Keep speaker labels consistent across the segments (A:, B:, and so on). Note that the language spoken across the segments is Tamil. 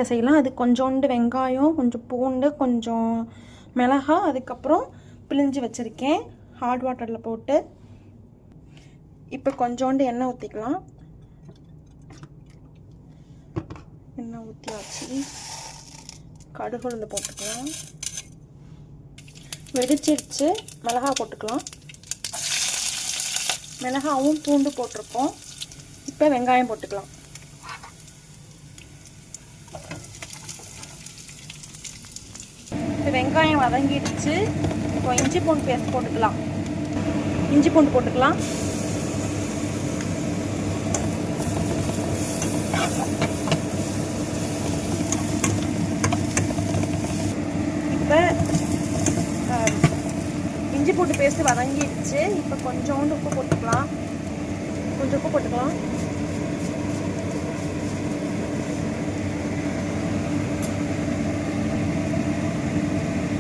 A: செய்யலாம். அது கொஞ்சோண்டு வெங்காயம், கொஞ்சம் பூண்டு, கொஞ்சம் மிளகாய், அதுக்கப்புறம் பிழிஞ்சு வச்சுருக்கேன் ஹாட் வாட்டரில் போட்டு. இப்போ கொஞ்சோண்டு எண்ணெய் ஊற்றிக்கலாம். எண்ணெய் ஊற்றியாச்சு. கடுகு உளுந்து போட்டுக்கலாம். வெடிச்சிருச்சு. மிளகாய் போட்டுக்கலாம். மிளகாவும் பூண்டு போட்டிருக்கோம். இப்போ வெங்காயம் போட்டுக்கலாம். இப்போ வெங்காயம் வதங்கிடுச்சு. இப்போ இஞ்சி பூண்டு பேஸ்ட் போட்டுக்கலாம். இஞ்சி பூண்டு போட்டுக்கலாம். இப்போ இஞ்சி பூண்டு பேஸ்ட்டு வதங்கிடுச்சு. இப்போ கொஞ்சோண்டு உப்பு போட்டுக்கலாம். கொஞ்சம் உப்பு போட்டுக்கலாம்.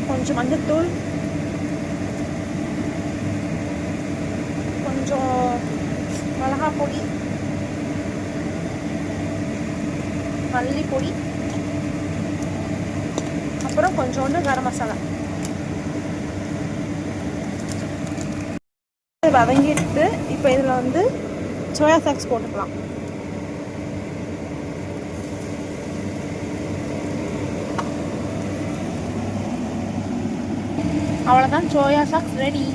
A: கொஞ்சம் மஞ்சள்தூள், கொஞ்சம் மிளகாய் பொடி, மல்லிப்பொடி, அப்புறம் கொஞ்சோண்டு கரம் மசாலா வதங்கிட்டு. இப்போ இதில் வந்து சோயா சாக்ஸ் போட்டுக்கலாம். அவ்வளோதான், சோயா சாக்ஸ் ரெடி.